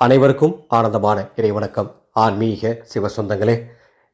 அனைவருக்கும் ஆனந்தமான இறைவணக்கம். ஆன்மீக சிவசொந்தங்களே,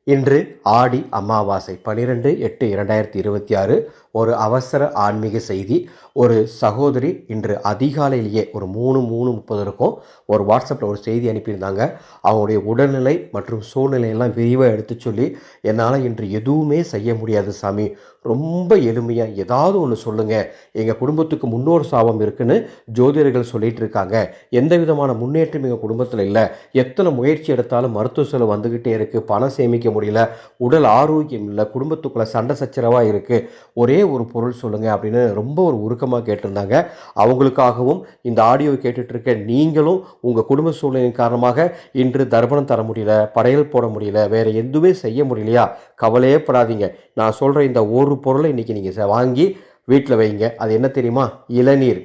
இன்று ஆடி அமாவாசை 12/8/2026. ஒரு அவசர ஆன்மீக செய்தி. ஒரு சகோதரி இன்று அதிகாலையிலேயே ஒரு 3:30 இருக்கும் ஒரு வாட்ஸ்அப்பில் ஒரு செய்தி அனுப்பியிருந்தாங்க. அவங்களுடைய உடல்நிலை மற்றும் சூழ்நிலையெல்லாம் விரிவாக எடுத்து சொல்லி, என்னால் இன்று எதுவுமே செய்ய முடியாது சாமி, ரொம்ப எளிமையாக ஏதாவது ஒன்று சொல்லுங்கள், எங்கள் குடும்பத்துக்கு முன்னோர் சாபம் இருக்குன்னு ஜோதிடர்கள் சொல்லிகிட்டு இருக்காங்க, எந்த விதமான முன்னேற்றம் எங்கள் குடும்பத்தில் இல்லை, எத்தனை முயற்சி எடுத்தாலும் மருத்துவ செலவு வந்துக்கிட்டே இருக்குது, பணம் சேமிக்க முடியல, உடல் ஆரோக்கியம் இல்லை, குடும்பத்துக்குள்ளே சண்டை சச்சரவாக இருக்குது, ஒரே ஒரு பொருள் சொல்லுங்கள் அப்படின்னு ரொம்ப ஒரு உருக்கமாக கேட்டிருந்தாங்க. அவங்களுக்காகவும் இந்த ஆடியோவை கேட்டுட்டு இருக்க நீங்களும் உங்கள் குடும்ப சூழ்நிலையின் காரணமாக இன்று தர்ப்பணம் தர முடியல, படையல் போட முடியல, வேறு எதுவுமே செய்ய முடியலையா, கவலையே படாதீங்க. நான் சொல்கிற இந்த ஒரு பொருளை இன்றைக்கி நீங்கள் வாங்கி வீட்டில் வைங்க. அது என்ன தெரியுமா? இளநீர்.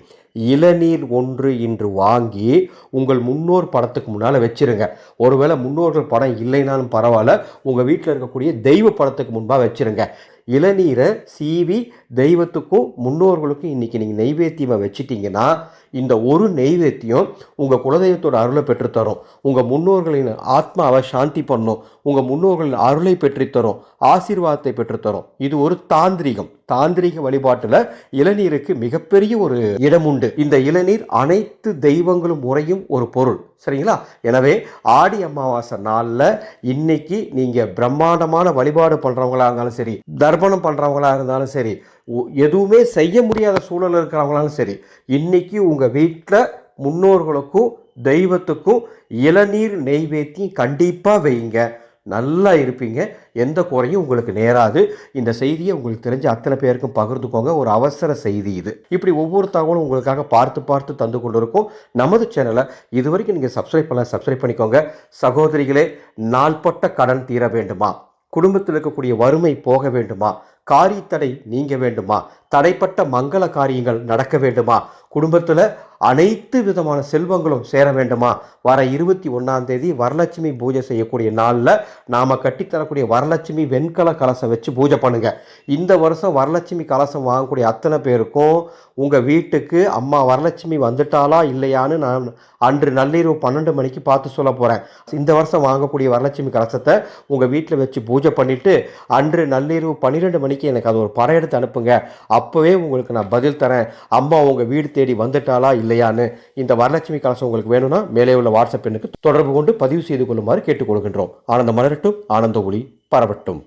இளநீர் ஒன்று இன்று வாங்கி உங்கள் முன்னோர் படத்துக்கு முன்னால் வச்சிருங்க. ஒருவேளை முன்னோர்கள் படம் இல்லைனாலும் பரவாயில்ல, உங்கள் வீட்டில் இருக்கக்கூடிய தெய்வ படத்துக்கு முன்பாக வச்சிருங்க. இளநீரை சீவி தெய்வத்துக்கும் முன்னோர்களுக்கும் இன்றைக்கி நீங்கள் நெய்வேத்தியமாக வச்சிட்டிங்கன்னா, இந்த ஒரு நெய்வேத்தியம் உங்கள் குலதெய்வத்தோட அருளை பெற்றுத்தரும், உங்கள் முன்னோர்களின் ஆத்மாவை சாந்தி பண்ணும், உங்கள் முன்னோர்களின் அருளை பெற்றுத்தரும், ஆசீர்வாதத்தை பெற்றுத்தரும். இது ஒரு தாந்திரிக வழிபாட்டில் இளநீருக்கு மிகப்பெரிய ஒரு இடம் உண்டு. இந்த இளநீர் அனைத்து தெய்வங்களும் உறையும் ஒரு பொருள், சரிங்களா? எனவே ஆடி அமாவாசை நாளில் இன்னைக்கு நீங்கள் பிரம்மாண்டமான வழிபாடு பண்ணுறவங்களா இருந்தாலும் சரி, தர்ப்பணம் பண்ணுறவங்களா இருந்தாலும் சரி, எதுவுமே செய்ய முடியாத சூழல் இருக்கிறவங்களாலும் சரி, இன்னைக்கு உங்கள் வீட்டில் முன்னோர்களுக்கும் தெய்வத்துக்கும் இளநீர் நெய்வேத்தியம் கண்டிப்பாக வைங்க. நல்லா இருப்பீங்க, எந்த குறையும் உங்களுக்கு நேராது. இந்த செய்தியை உங்களுக்கு தெரிஞ்ச அத்தனை பேருக்கும் பகிர்ந்துக்கோங்க. ஒரு அவசர செய்தி இது. இப்படி ஒவ்வொரு தகவலும் உங்களுக்காக பார்த்து தந்து கொண்டு இருக்கும் நமது சேனலை இது வரைக்கும் நீங்கள் சப்ஸ்கிரைப் பண்ணிக்கோங்க. சகோதரிகளே, நாள்பட்ட கடன் தீர வேண்டுமா? குடும்பத்தில் இருக்கக்கூடிய வறுமை போக வேண்டுமா? காரியத்தடை நீங்க வேண்டுமா? தடைப்பட்ட மங்கள காரியங்கள் நடக்க வேண்டுமா? குடும்பத்தில் அனைத்து விதமான செல்வங்களும் சேர வேண்டுமா? வர 21 வரலட்சுமி பூஜை செய்யக்கூடிய நாளில் நாம் கட்டித்தரக்கூடிய வரலட்சுமி வெண்கல கலசம் வச்சு பூஜை பண்ணுங்க. இந்த வருஷம் வரலட்சுமி கலசம் வாங்கக்கூடிய அத்தனை பேருக்கும் உங்கள் வீட்டுக்கு அம்மா வரலட்சுமி வந்துட்டாளா இல்லையான்னு நான் அன்று நள்ளிரவு 12 மணிக்கு பார்த்து சொல்ல போகிறேன். இந்த வருஷம் வாங்கக்கூடிய வரலட்சுமி கலசத்தை உங்கள் வீட்டில் வச்சு பூஜை பண்ணிவிட்டு அன்று நள்ளிரவு 12 மணிக்கு எனக்கு அது ஒரு படம் எடுத்து அனுப்புங்க. அப்போவே உங்களுக்கு நான் பதில் தரேன், அம்மா உங்கள் வீடு தேடி வந்துட்டாளா இல்லையான்னு. இந்த வரலட்சுமி கலசம் உங்களுக்கு வேணும்னா மேலே உள்ள வாட்ஸ்அப் எண்ணுக்கு தொடர்பு கொண்டு பதிவு செய்து கொள்ளுமாறு கேட்டுக்கொள்கின்றோம். ஆனந்த மலரட்டும், ஆனந்த ஒளி பரவட்டும்.